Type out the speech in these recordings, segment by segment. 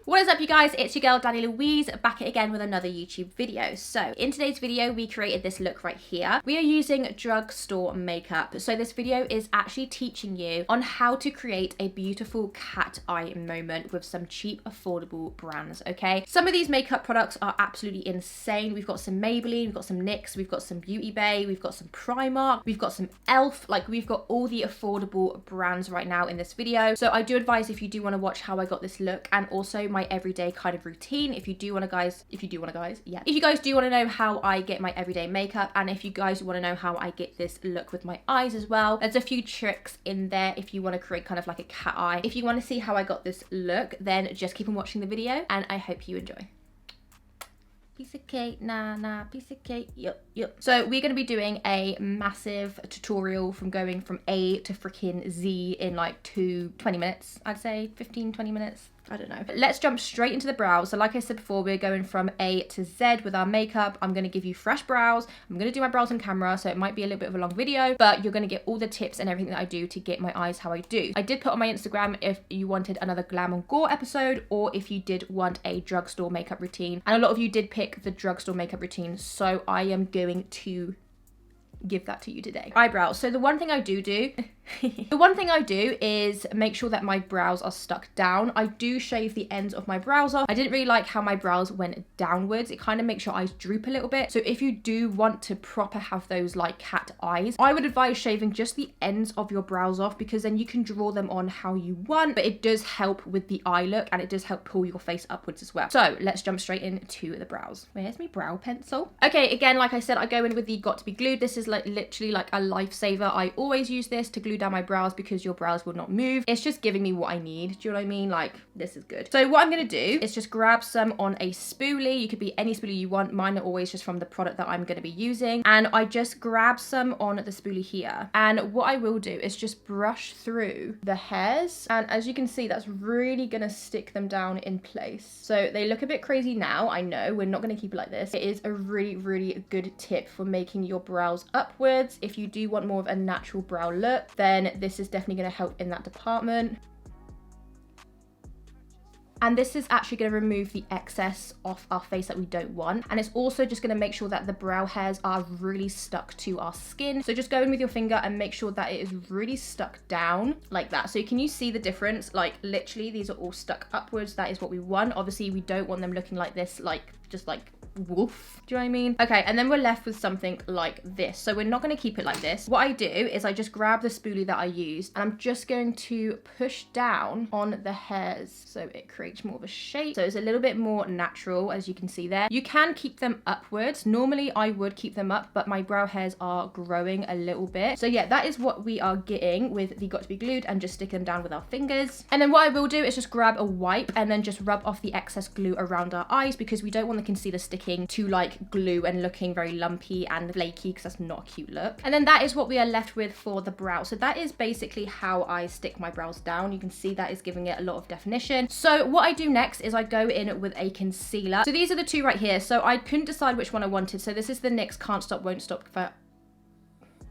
What is up, you guys? It's your girl Danni Louise back again with another YouTube video. So in today's video we created this look right here. We are using drugstore makeup. So this video is actually teaching you on how to create a beautiful cat eye moment with some cheap affordable brands, okay? Some of these makeup products are absolutely insane. We've got some Maybelline, we've got some NYX, we've got some Beauty Bay, we've got some Primark, we've got some ELF. Like, we've got all the affordable brands right now in this video. So I do advise, if you do want to watch how I got this look and also my everyday kind of routine, if you guys do want to know how I get my everyday makeup, and if you guys want to know how I get this look with my eyes as well, there's a few tricks in there if you want to create kind of like a cat eye. If you want to see how I got this look, then just keep on watching the video and I hope you enjoy. Piece of cake, nah, piece of cake, yup. So we're going to be doing a massive tutorial from going from A to freaking Z in like 20 minutes, I'd say 15-20 minutes. I don't know. Let's jump straight into the brows. So like I said before, we're going from A to Z with our makeup. I'm going to give you fresh brows. I'm going to do my brows on camera, so it might be a little bit of a long video, but you're going to get all the tips and everything that I do to get my eyes how I do. I did put on my Instagram if you wanted another glam and gore episode, or if you did want a drugstore makeup routine. And a lot of you did pick the drugstore makeup routine, so I am going to give that to you today. Eyebrows. So the one thing I do is make sure that my brows are stuck down. I do shave the ends of my brows off. I didn't really like how my brows went downwards. It kind of makes your eyes droop a little bit. So if you do want to proper have those like cat eyes, I would advise shaving just the ends of your brows off, because then you can draw them on how you want, but it does help with the eye look and it does help pull your face upwards as well. So let's jump straight into the brows. Where's my brow pencil? Okay, again, like I said, I go in with the GOT2B Glued. This is like literally like a lifesaver. I always use this to glue down my brows because your brows will not move. It's just giving me what I need. Do you know what I mean? Like, this is good. So what I'm going to do is just grab some on a spoolie. You could be any spoolie you want. Mine are always just from the product that I'm going to be using. And I just grab some on the spoolie here. And what I will do is just brush through the hairs. And as you can see, that's really going to stick them down in place. So they look a bit crazy now. I know we're not going to keep it like this. It is a really, really good tip for making your brows upwards. If you do want more of a natural brow look, then this is definitely going to help in that department. And this is actually going to remove the excess off our face that we don't want. And it's also just going to make sure that the brow hairs are really stuck to our skin. So just go in with your finger and make sure that it is really stuck down like that. So can you see the difference? Like, literally, these are all stuck upwards. That is what we want. Obviously, we don't want them looking like this, like just like woof. Do you know what I mean? Okay, and then we're left with something like this. So we're not going to keep it like this. What I do is I just grab the spoolie that I used and I'm just going to push down on the hairs so it creates more of a shape. So it's a little bit more natural, as you can see there. You can keep them upwards. Normally I would keep them up, but my brow hairs are growing a little bit. So yeah, that is what we are getting with the GOT2B Glued, and just stick them down with our fingers. And then what I will do is just grab a wipe and then just rub off the excess glue around our eyes, because we don't want the concealer sticking to like glue and looking very lumpy and flaky, because that's not a cute look. And then that is what we are left with for the brow. So that is basically how I stick my brows down. You can see that is giving it a lot of definition. So what I do next is I go in with a concealer. So these are the two right here. So I couldn't decide which one I wanted. So this is the NYX Can't Stop Won't Stop.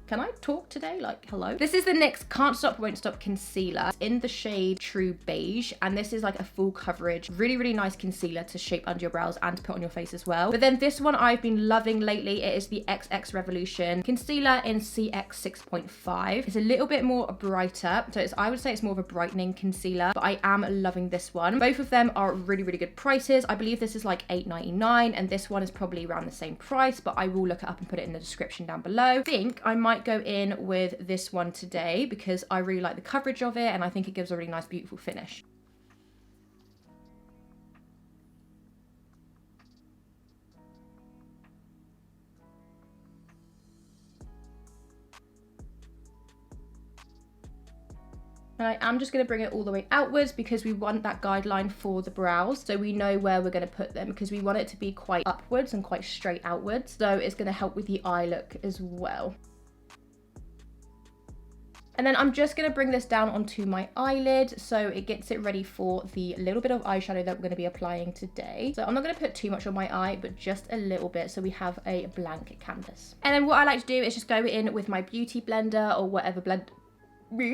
Can I talk today? Like, hello? This is the NYX Can't Stop Won't Stop Concealer in the shade True Beige. And this is like a full coverage, really, really nice concealer to shape under your brows and to put on your face as well. But then this one I've been loving lately. It is the XXRevolution Concealer in CX 6.5. It's a little bit more brighter. So I would say it's more of a brightening concealer, but I am loving this one. Both of them are really, really good prices. I believe this is like $8.99 and this one is probably around the same price, but I will look it up and put it in the description down below. I think I might go in with this one today because I really like the coverage of it and I think it gives a really nice, beautiful finish. And I am just going to bring it all the way outwards because we want that guideline for the brows, so we know where we're going to put them, because we want it to be quite upwards and quite straight outwards. So it's going to help with the eye look as well. And then I'm just going to bring this down onto my eyelid so it gets it ready for the little bit of eyeshadow that we're going to be applying today. So I'm not going to put too much on my eye, but just a little bit so we have a blank canvas. And then what I like to do is just go in with my beauty blender or whatever blend.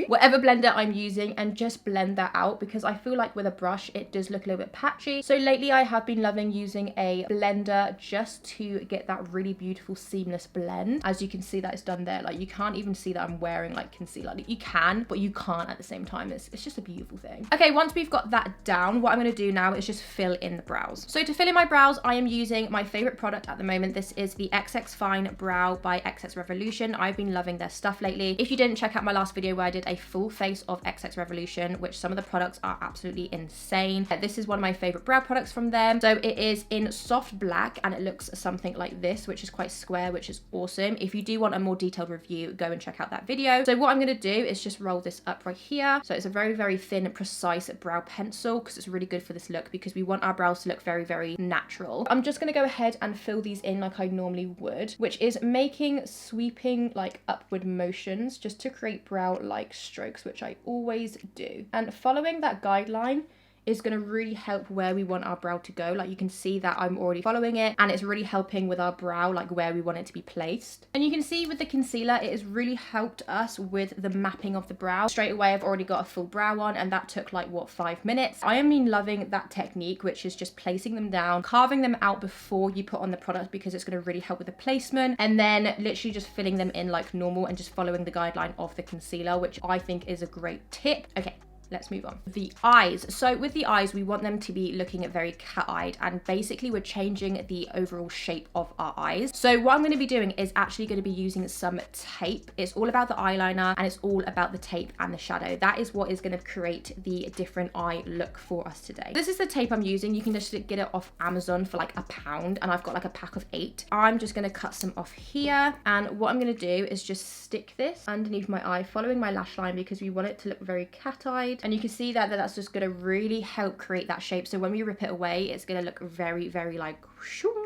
whatever blender I'm using and just blend that out, because I feel like with a brush it does look a little bit patchy. So lately I have been loving using a blender just to get that really beautiful seamless blend. As you can see, that is done there. Like, you can't even see that I'm wearing like concealer. Like, you can, but you can't at the same time. It's just a beautiful thing. Okay, once we've got that down, what I'm going to do now is just fill in the brows. So to fill in my brows, I am using my favorite product at the moment. This is the XXFine Brow by XXRevolution. I've been loving their stuff lately. If you didn't check out my last video where I did a full face of XXRevolution, which some of the products are absolutely insane. This is one of my favorite brow products from them. So it is in soft black and it looks something like this, which is quite square, which is awesome. If you do want a more detailed review, go and check out that video. So what I'm going to do is just roll this up right here. So it's a very, very thin and precise brow pencil, because it's really good for this look, because we want our brows to look very, very natural. I'm just going to go ahead and fill these in like I normally would, which is making sweeping like upward motions just to create brow like strokes, which I always do. And following that guideline is going to really help where we want our brow to go. Like, you can see that I'm already following it, and it's really helping with our brow, like where we want it to be placed. And you can see with the concealer, it has really helped us with the mapping of the brow. Straight away, I've already got a full brow on, and that took like, what, 5 minutes? I am loving that technique, which is just placing them down, carving them out before you put on the product, because it's going to really help with the placement, and then literally just filling them in like normal and just following the guideline of the concealer, which I think is a great tip. Okay, let's move on. The eyes. So with the eyes, we want them to be looking very cat-eyed, and basically we're changing the overall shape of our eyes. So what I'm going to be doing is actually going to be using some tape. It's all about the eyeliner, and it's all about the tape and the shadow. That is what is going to create the different eye look for us today. This is the tape I'm using. You can just get it off Amazon for like £1, and I've got like a pack of 8. I'm just going to cut some off here, and what I'm going to do is just stick this underneath my eye, following my lash line, because we want it to look very cat-eyed. And you can see that that's just going to really help create that shape. So when we rip it away, it's going to look very, very like,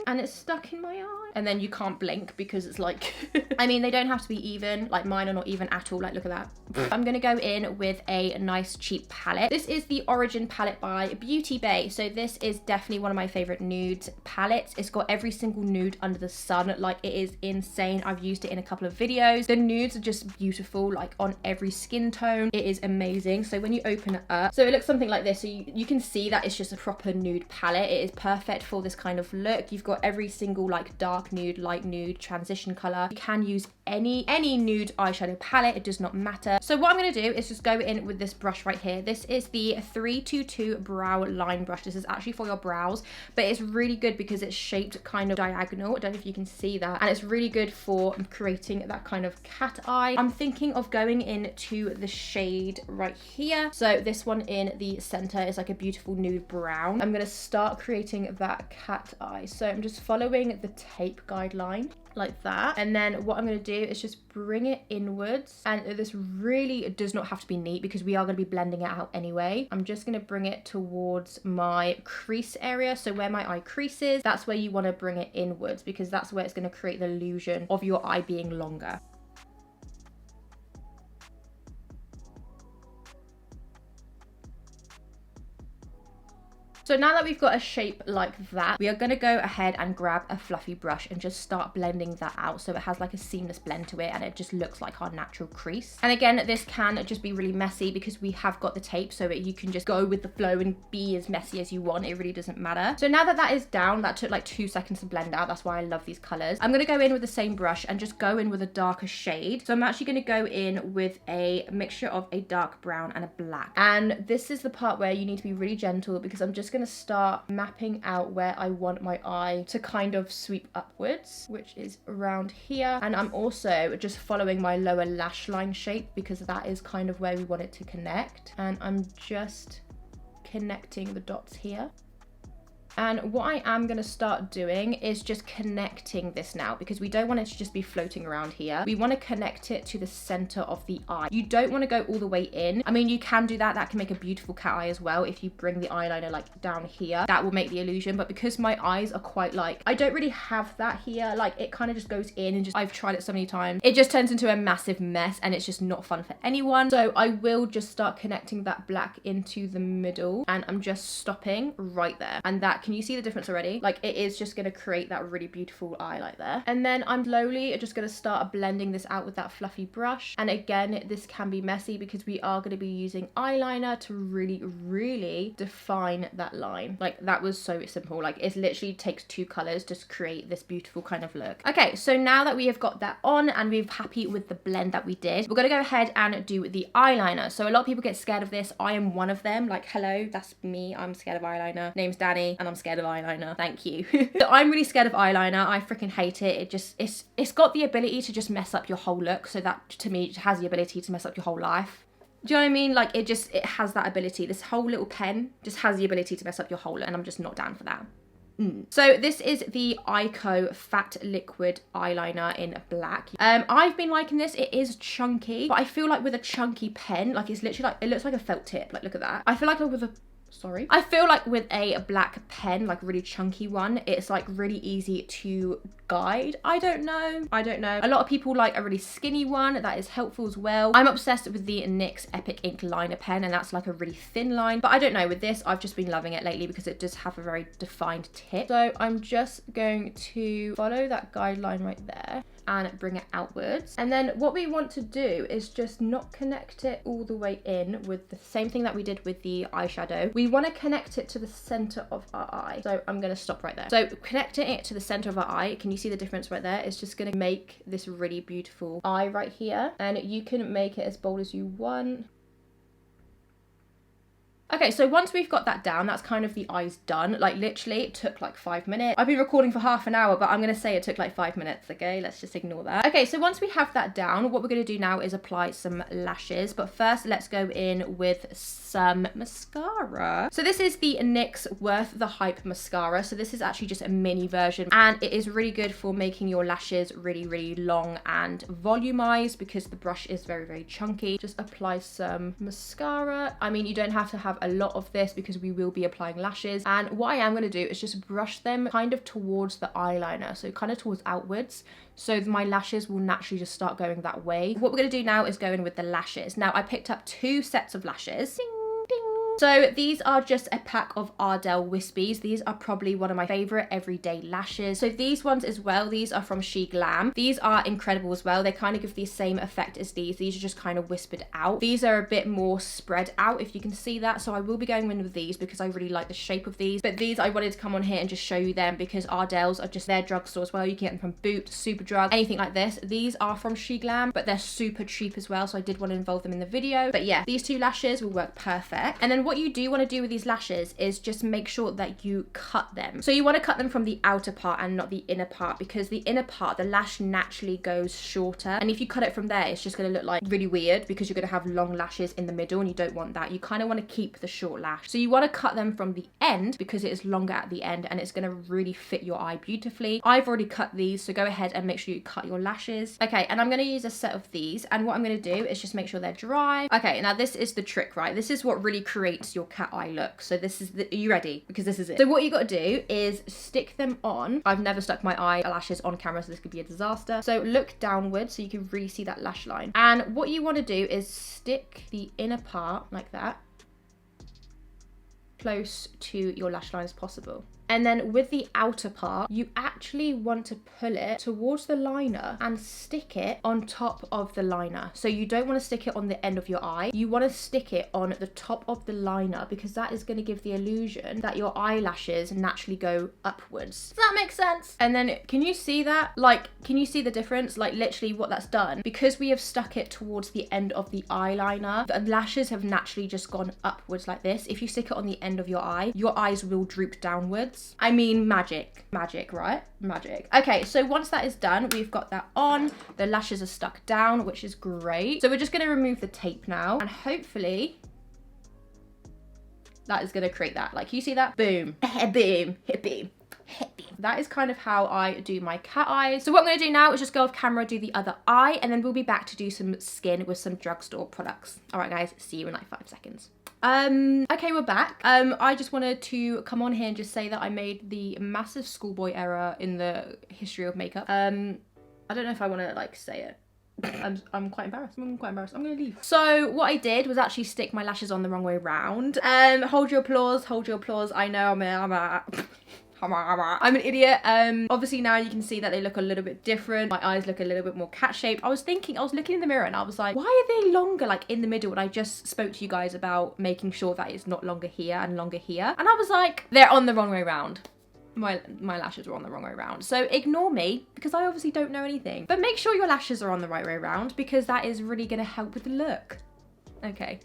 and it's stuck in my eye. And then you can't blink because it's like, I mean, they don't have to be even, like mine are not even at all. Like, look at that. I'm going to go in with a nice cheap palette. This is the Origin palette by Beauty Bay. So this is definitely one of my favorite nude palettes. It's got every single nude under the sun. Like, it is insane. I've used it in a couple of videos. The nudes are just beautiful, like on every skin tone. It is amazing. So when you open it up, so it looks something like this. So you can see that it's just a proper nude palette. It is perfect for this kind of look. You've got every single like dark nude, light nude, transition color. You can use any nude eyeshadow palette. It does not matter. So what I'm going to do is just go in with this brush right here. This is the 322 brow line brush. This is actually for your brows, but it's really good because it's shaped kind of diagonal. I don't know if you can see that, and it's really good for creating that kind of cat eye. I'm thinking of going into the shade right here. So this one in the center is like a beautiful nude brown. I'm going to start creating that cat eye. So I'm just following the tape guideline like that, and then what I'm going to do is just bring it inwards, and this really does not have to be neat because we are going to be blending it out anyway. I'm just going to bring it towards my crease area. So where my eye creases, that's where you want to bring it inwards, because that's where it's going to create the illusion of your eye being longer. So now that we've got a shape like that, we are going to go ahead and grab a fluffy brush and just start blending that out so it has like a seamless blend to it, and it just looks like our natural crease. And again, this can just be really messy because we have got the tape, so you can just go with the flow and be as messy as you want. It really doesn't matter. So now that that is down, that took like 2 seconds to blend out. That's why I love these colors. I'm going to go in with the same brush and just go in with a darker shade. So I'm actually going to go in with a mixture of a dark brown and a black. And this is the part where you need to be really gentle, because I'm just going to start mapping out where I want my eye to kind of sweep upwards, which is around here. And I'm also just following my lower lash line shape because that is kind of where we want it to connect. And I'm just connecting the dots here. And what I am going to start doing is just connecting this now, because we don't want it to just be floating around here. We want to connect it to the center of the eye. You don't want to go all the way in. I mean, you can do that. That can make a beautiful cat eye as well. If you bring the eyeliner like down here, that will make the illusion. But because my eyes are quite like, I don't really have that here. Like, it kind of just goes in, and just, I've tried it so many times. It just turns into a massive mess, and it's just not fun for anyone. So I will just start connecting that black into the middle, and I'm just stopping right there. And that Can you see the difference already? Like, it is just gonna create that really beautiful eye like there. And then I'm slowly just gonna start blending this out with that fluffy brush. And again, this can be messy because we are gonna be using eyeliner to really define that line. Like, that was so simple. Like, it literally takes 2 colors to create this beautiful kind of look. Okay, so now that we have got that on and we're happy with the blend that we did, we're gonna go ahead and do the eyeliner. So a lot of people get scared of this. I am one of them. Like, hello, that's me. I'm scared of eyeliner. Name's Danny and I'm scared of eyeliner. Thank you. So I'm really scared of eyeliner. I freaking hate it. It's got the ability to just mess up your whole look. So that, to me, it has the ability to mess up your whole life. Do you know what I mean? Like, it has that ability. This whole little pen just has the ability to mess up your whole look, and I'm just not down for that. So this is the Eyeko Fat Liquid Eyeliner in black. I've been liking this. It is chunky, but I feel like with a chunky pen, like, it's literally like, it looks like a felt tip. Like, look at that. I feel like I feel like with a black pen, like really chunky one, it's like really easy to guide. I don't know. A lot of people like a really skinny one. That is helpful as well. I'm obsessed with the NYX Epic Ink liner pen, and that's like a really thin line. But I don't know, with this, I've just been loving it lately because it does have a very defined tip. So I'm just going to follow that guideline right there and bring it outwards. And then what we want to do is just not connect it all the way in with the same thing that we did with the eyeshadow. We want to connect it to the center of our eye. So I'm going to stop right there. So connecting it to the center of our eye, can you see the difference right there? It's just going to make this really beautiful eye right here. And you can make it as bold as you want. Okay, so once we've got that down, that's kind of the eyes done. Like, literally, it took like 5 minutes. I've been recording for half an hour, but I'm going to say it took like 5 minutes, okay? Let's just ignore that. Okay, so once we have that down, what we're going to do now is apply some lashes. But first, let's go in with some mascara. So this is the NYX Worth the Hype mascara. So this is actually just a mini version, and it is really good for making your lashes really long and volumized because the brush is very chunky. Just apply some mascara. I mean, you don't have to have a lot of this because we will be applying lashes, and what I am going to do is just brush them kind of towards the eyeliner, so kind of towards outwards, so my lashes will naturally just start going that way. What we're going to do now is go in with the lashes. Now, I picked up 2 sets of lashes. Ding, ding. So these are just a pack of Ardell Wispies. These are probably one of my favorite everyday lashes. So these ones as well, these are from SheGlam. These are incredible as well. They kind of give the same effect as these. These are just kind of whispered out. These are a bit more spread out, if you can see that. So I will be going in with these because I really like the shape of these. But these, I wanted to come on here and just show you them because Ardell's are just their drugstore as well. You can get them from Boots, Superdrug, anything like this. These are from SheGlam, but they're super cheap as well. So I did want to involve them in the video. But yeah, these 2 lashes will work perfect. And then what you do want to do with these lashes is just make sure that you cut them. So you want to cut them from the outer part and not the inner part, because the inner part, the lash naturally goes shorter. And if you cut it from there, it's just going to look like really weird because you're going to have long lashes in the middle and you don't want that. You kind of want to keep the short lash. So you want to cut them from the end because it is longer at the end and it's going to really fit your eye beautifully. I've already cut these, so go ahead and make sure you cut your lashes. Okay, and I'm going to use a set of these, and what I'm going to do is just make sure they're dry. Okay, now this is the trick, right? This is what really creates your cat eye look. So this is are you ready? Because this is it. So what you got to do is stick them on. I've never stuck my eyelashes on camera, so this could be a disaster. So look downwards so you can really see that lash line. And what you want to do is stick the inner part like that close to your lash line as possible. And then with the outer part, you actually want to pull it towards the liner and stick it on top of the liner. So you don't want to stick it on the end of your eye. You want to stick it on the top of the liner because that is going to give the illusion that your eyelashes naturally go upwards. Does that make sense? And then can you see that? Like, can you see the difference? Like literally what that's done? Because we have stuck it towards the end of the eyeliner, the lashes have naturally just gone upwards like this. If you stick it on the end of your eyes will droop downwards. I mean, magic, right? Magic. Okay, so once that is done, we've got that on. The lashes are stuck down, which is great. So we're just going to remove the tape now, and hopefully that is going to create that. Like, you see that? Boom, boom, boom. That is kind of how I do my cat eyes. So what I'm going to do now is just go off camera, do the other eye, and then we'll be back to do some skin with some drugstore products. All right, guys, see you in like 5 seconds. Okay, we're back. I just wanted to come on here and just say that I made the massive schoolboy error in the history of makeup. I don't know if I want to like say it. I'm quite embarrassed. I'm gonna leave. So what I did was actually stick my lashes on the wrong way round. Hold your applause, hold your applause. I know I'm an idiot. Obviously now you can see that they look a little bit different. My eyes look a little bit more cat shaped. I was looking in the mirror and I was like, why are they longer like in the middle? And I just spoke to you guys about making sure that it's not longer here and longer here. And I was like, they're on the wrong way round. My lashes were on the wrong way around. So ignore me because I obviously don't know anything. But make sure your lashes are on the right way around because that is really gonna help with the look. Okay.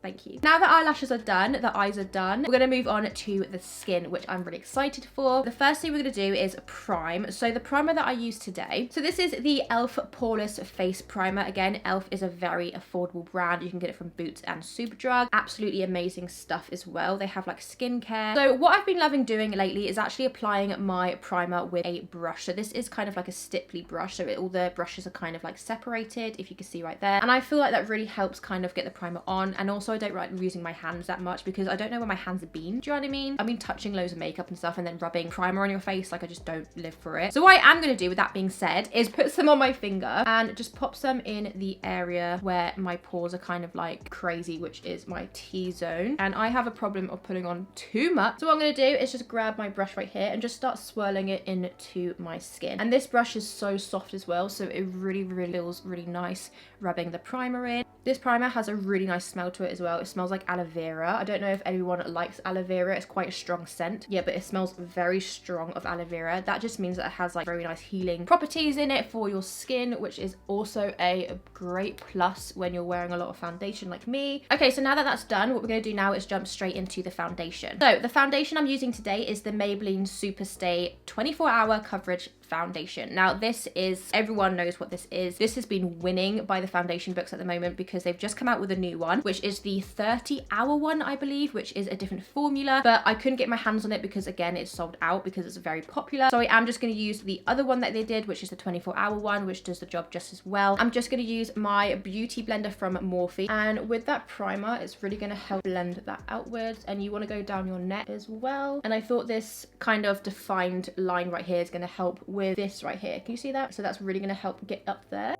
Thank you. Now that our lashes are done, the eyes are done, we're going to move on to the skin, which I'm really excited for. The first thing we're going to do is prime. So the primer that I use today, so this is the e.l.f. Poreless Face Primer. Again, e.l.f. is a very affordable brand. You can get it from Boots and Superdrug. Absolutely amazing stuff as well. They have like skincare. So what I've been loving doing lately is actually applying my primer with a brush. So this is kind of like a stipply brush. So all the brushes are kind of like separated, if you can see right there. And I feel like that really helps kind of get the primer on. And also I don't like using my hands that much because I don't know where my hands have been. Do you know what I mean? I've been touching loads of makeup and stuff and then rubbing primer on your face. Like I just don't live for it. So what I am going to do with that being said is put some on my finger and just pop some in the area where my pores are kind of like crazy, which is my T-zone. And I have a problem of putting on too much. So what I'm going to do is just grab my brush right here and just start swirling it into my skin. And this brush is so soft as well. So it really feels really nice rubbing the primer in. This primer has a really nice smell to it as well. It smells like aloe vera. I don't know if anyone likes aloe vera. It's quite a strong scent. Yeah, but it smells very strong of aloe vera. That just means that it has like very nice healing properties in it for your skin, which is also a great plus when you're wearing a lot of foundation like me. Okay, so now that that's done, what we're going to do now is jump straight into the foundation. So the foundation I'm using today is the Maybelline SuperStay 24-hour coverage foundation. Now this is, everyone knows what this is. This has been winning by the foundation books at the moment because they've just come out with a new one, which is the 30-hour one, I believe, which is a different formula, but I couldn't get my hands on it because again, it's sold out because it's very popular. So I am just going to use the other one that they did, which is the 24-hour one, which does the job just as well. I'm just going to use my beauty blender from Morphe, and with that primer, it's really going to help blend that outwards, and you want to go down your neck as well. And I thought this kind of defined line right here is going to help with this right here. Can you see that? So that's really going to help get up there.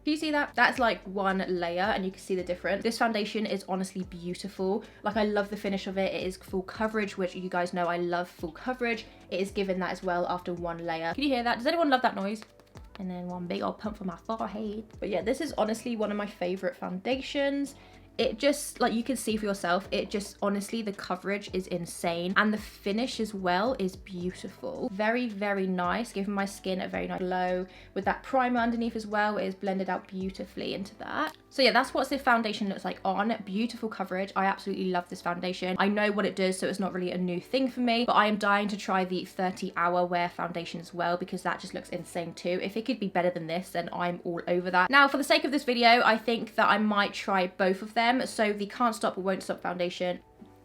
Do you see that? That's like one layer and you can see the difference. This foundation is honestly beautiful. Like I love the finish of it. It is full coverage, which you guys know I love full coverage. It is given that as well after one layer. Can you hear that? Does anyone love that noise? And then one big old pump for my forehead. But yeah, this is honestly one of my favorite foundations. It just, like you can see for yourself, it just honestly, the coverage is insane and the finish as well is beautiful. Very nice, giving my skin a very nice glow. With that primer underneath as well, it is blended out beautifully into that. So yeah, that's what this foundation looks like on. Beautiful coverage. I absolutely love this foundation. I know what it does, so it's not really a new thing for me, but I am dying to try the 30-hour wear foundation as well because that just looks insane too. If it could be better than this, then I'm all over that. Now, for the sake of this video, I think that I might try both of them. So the Can't Stop or Won't Stop foundation,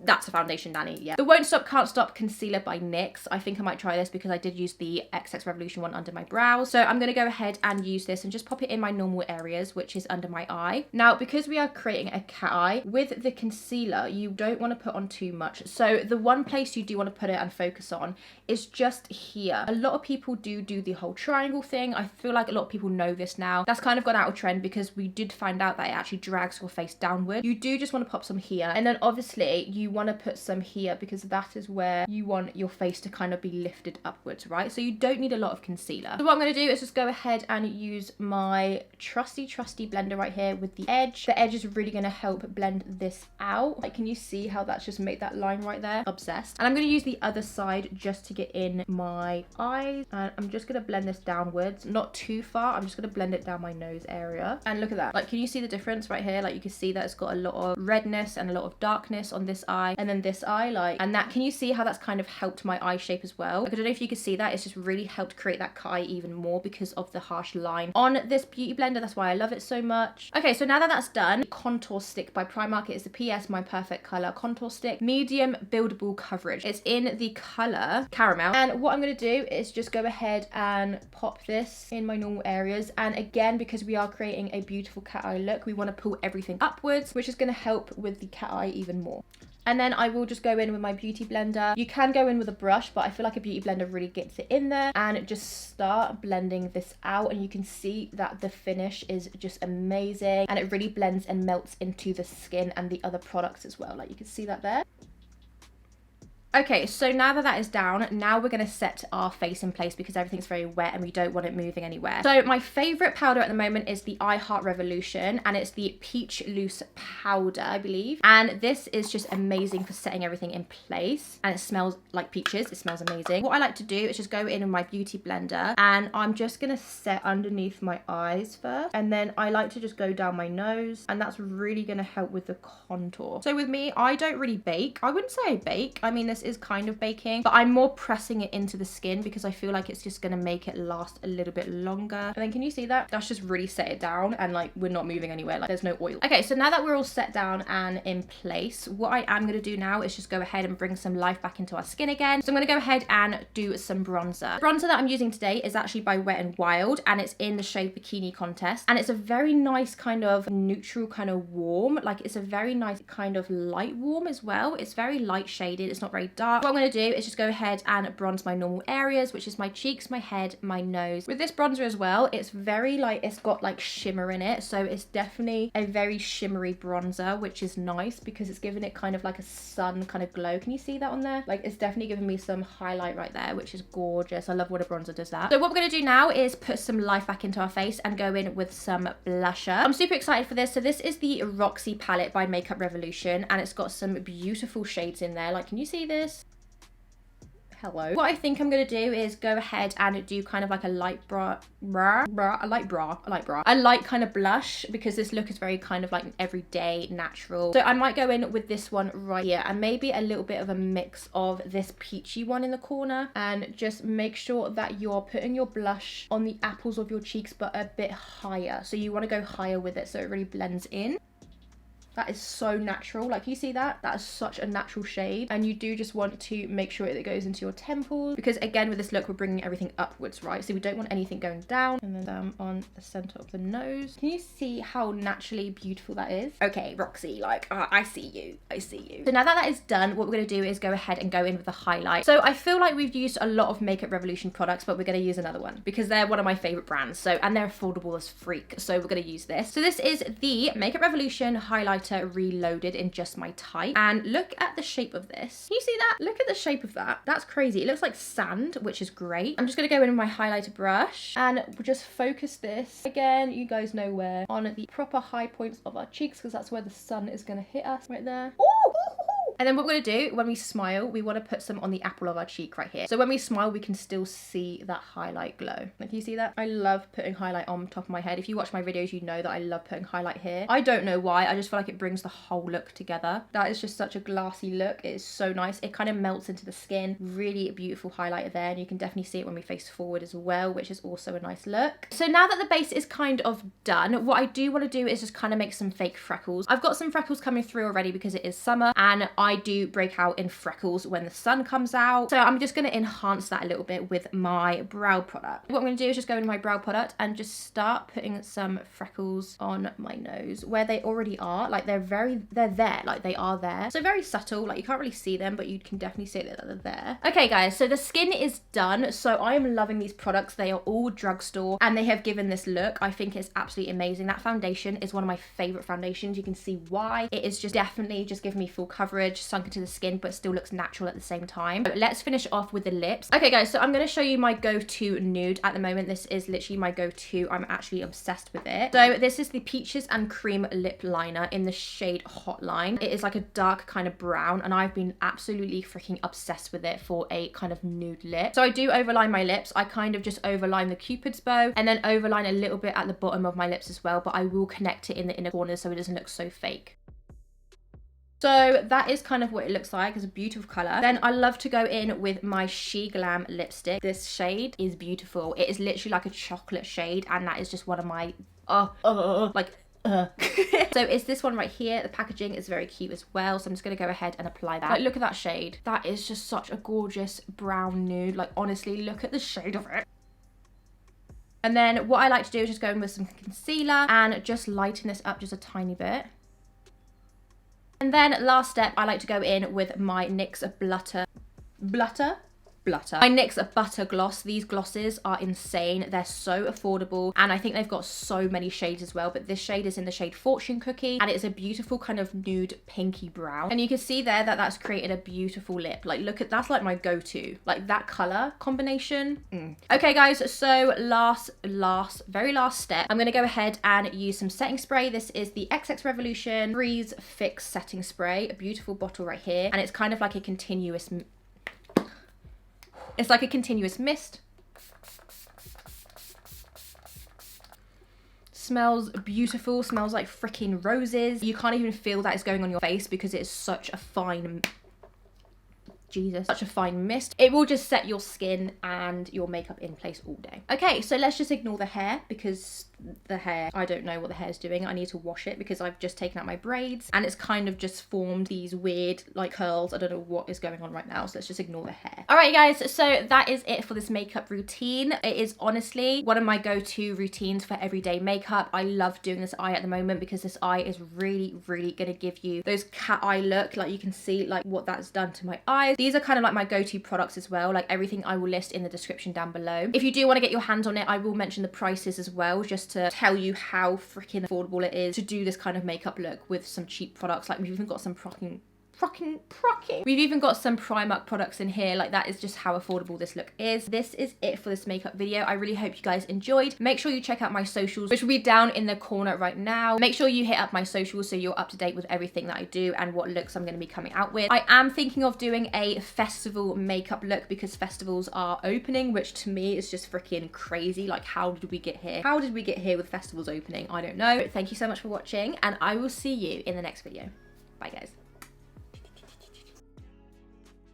that's a foundation, Danny, yeah. The Won't Stop Can't Stop Concealer by NYX. I think I might try this because I did use the XX Revolution one under my brows. So I'm going to go ahead and use this and just pop it in my normal areas, which is under my eye. Now, because we are creating a cat eye, with the concealer, you don't want to put on too much. So the one place you do want to put it and focus on is just here. A lot of people do the whole triangle thing. I feel like a lot of people know this now. That's kind of gone out of trend because we did find out that it actually drags your face downward. You do just want to pop some here. And then obviously you want to put some here because that is where you want your face to kind of be lifted upwards, right? So you don't need a lot of concealer. So what I'm going to do is just go ahead and use my trusty blender right here with the edge. The edge is really going to help blend this out. Like, can you see how that's just made that line right there? Obsessed. And I'm going to use the other side just to get in my eyes. And I'm just going to blend this downwards, not too far. I'm just going to blend it down my nose area. And look at that. Like, can you see the difference right here? Like, you can see that it's got a lot of redness and a lot of darkness on this eye. And then this eye, like, and that, can you see how that's kind of helped my eye shape as well? Like, I don't know if you can see that. It's just really helped create that cat eye even more because of the harsh line on this beauty blender. That's why I love it so much. Okay, so now that that's done, contour stick by Primark. It is the PS My Perfect Color contour stick, medium buildable coverage. It's in the color caramel. And what I'm going to do is just go ahead and pop this in my normal areas. And again, because we are creating a beautiful cat eye look, we want to pull everything upwards, which is going to help with the cat eye even more. And then I will just go in with my beauty blender. You can go in with a brush, but I feel like a beauty blender really gets it in there, and just start blending this out. And you can see that the finish is just amazing, and it really blends and melts into the skin and the other products as well. Like you can see that there. Okay, so now that that is down, now we're going to set our face in place because everything's very wet and we don't want it moving anywhere. So my favorite powder at the moment is the iHeartRevolution, and it's the Peach Loose Powder, I believe. And this is just amazing for setting everything in place, and it smells like peaches. It smells amazing. What I like to do is just go in with my beauty blender, and I'm just going to set underneath my eyes first, and then I like to just go down my nose, and that's really going to help with the contour. So with me, I don't really bake. I wouldn't say I bake. I mean, this is kind of baking, but I'm more pressing it into the skin because I feel like it's just gonna make it last a little bit longer. And then can you see that? That's just really set it down, and like we're not moving anywhere, like there's no oil. Okay, so now that we're all set down and in place, what I am gonna do now is just go ahead and bring some life back into our skin again. So I'm gonna go ahead and do some bronzer. The bronzer that I'm using today is actually by Wet&Wild, and it's in the shade Bikini Contest, and it's a very nice kind of neutral kind of warm. Like it's a very nice kind of light warm as well. It's very light shaded, it's not very dark. What I'm going to do is just go ahead and bronze my normal areas, which is my cheeks, my head, my nose. With this bronzer as well, it's very like, it's got like shimmer in it, so it's definitely a very shimmery bronzer, which is nice because it's giving it kind of like a sun kind of glow. Can you see that on there? Like it's definitely giving me some highlight right there, which is gorgeous. I love when a bronzer does that. So what we're going to do now is put some life back into our face and go in with some blusher. I'm super excited for this. So this is the Roxi palette by Makeup Revolution, and it's got some beautiful shades in there. Like, can you see this? Hello. What I think I'm gonna do is go ahead and do kind of like a light a light kind of blush, because this look is very kind of like an everyday natural. So I might go in with this one right here, and maybe a little bit of a mix of this peachy one in the corner, and just make sure that you're putting your blush on the apples of your cheeks, but a bit higher. So you want to go higher with it so it really blends in. That is so natural. Like, you see that? That is such a natural shade. And you do just want to make sure that it goes into your temples, because again, with this look, we're bringing everything upwards, right? So we don't want anything going down. And then down on the center of the nose. Can you see how naturally beautiful that is? Okay, Roxy, like, I see you. I see you. So now that that is done, what we're going to do is go ahead and go in with the highlight. So I feel like we've used a lot of Makeup Revolution products, but we're going to use another one because they're one of my favorite brands. So, and they're affordable as freak. So we're going to use this. So this is the Makeup Revolution highlighter Reloaded in Just My Type, and look at the shape of this. Can you see that? Look at the shape of that. That's crazy. It looks like sand, which is great. I'm just going to go in with my highlighter brush and just focus this again, you guys know where, on the proper high points of our cheeks, because that's where the sun is going to hit us right there. Ooh! And then what we're going to do when we smile, we want to put some on the apple of our cheek right here. So when we smile, we can still see that highlight glow. Like, can you see that? I love putting highlight on top of my head. If you watch my videos, you know that I love putting highlight here. I don't know why. I just feel like it brings the whole look together. That is just such a glassy look. It is so nice. It kind of melts into the skin. Really beautiful highlighter there. And you can definitely see it when we face forward as well, which is also a nice look. So now that the base is kind of done, what I do want to do is just kind of make some fake freckles. I've got some freckles coming through already because it is summer, and I do break out in freckles when the sun comes out. So I'm just going to enhance that a little bit with my brow product. What I'm going to do is just go into my brow product and just start putting some freckles on my nose where they already are. Like, they're there, like they are there. So very subtle, like you can't really see them, but you can definitely see that they're there. Okay guys, so the skin is done. So I am loving these products. They are all Drugstore, and they have given this look. I think it's absolutely amazing. That foundation is one of my favorite foundations. You can see why. It is just definitely just giving me full coverage, sunk into the skin, but still looks natural at the same time. But let's finish off with the lips. Okay guys, so I'm going to show you my go-to nude at the moment. This is literally my go-to. I'm actually obsessed with it. So this is the Peaches and Cream lip liner in the shade Hotline. It is like a dark kind of brown, and I've been absolutely freaking obsessed with it for a kind of nude lip. So I do overline my lips. I kind of just overline the Cupid's bow and then overline a little bit at the bottom of my lips as well, but I will connect it in the inner corners so it doesn't look so fake. So that is kind of what it looks like. It's a beautiful color. Then I love to go in with my SheGlam lipstick. This shade is beautiful. It is literally like a chocolate shade, and that is just one of my so it's this one right here. The packaging is very cute as well, so I'm just gonna go ahead and apply that. Like, look at that shade. That is just such a gorgeous brown nude. Like, honestly, look at the shade of it. And then what I like to do is just go in with some concealer and just lighten this up just a tiny bit. And then last step, I like to go in with my NYX Blutter. My NYX Butter Gloss. These glosses are insane. They're so affordable, and I think they've got so many shades as well, but this shade is in the shade Fortune Cookie, and it's a beautiful kind of nude pinky brown, and you can see there that that's created a beautiful lip. Like, look at, that's like my go-to, like that color combination. Okay guys, so very last step, I'm gonna go ahead and use some setting spray. This is the XXFreeze Fix Setting Spray, a beautiful bottle right here, and it's kind of like a continuous mist. Smells beautiful, smells like freaking roses. You can't even feel that it's going on your face because it's such a fine, such a fine mist. It will just set your skin and your makeup in place all day. Okay, so let's just ignore the hair, because the hair, I don't know what the hair is doing. I need to wash it because I've just taken out my braids and it's kind of just formed these weird like curls. I don't know what is going on right now, so let's just ignore the hair. All right guys, so that is it for this makeup routine. It is honestly one of my go-to routines for everyday makeup. I love doing this eye at the moment because this eye is really gonna give you those cat eye look. Like, you can see like what that's done to my eyes. These are kind of like my go-to products as well. Like, everything I will list in the description down below. If you do want to get your hands on it, I will mention the prices as well, just to tell you how freaking affordable it is to do this kind of makeup look with some cheap products. Like, we've even got some we've even got some Primark products in here. Like, that is just how affordable this look is. This is it for this makeup video. I really hope you guys enjoyed. Make sure you check out my socials, which will be down in the corner right now. Make sure you hit up my socials so you're up to date with everything that I do and what looks I'm going to be coming out with. I am thinking of doing a festival makeup look because festivals are opening, which to me is just freaking crazy. Like, how did we get here? How did we get here with festivals opening? I don't know. Thank you so much for watching, and I will see you in the next video. Bye guys.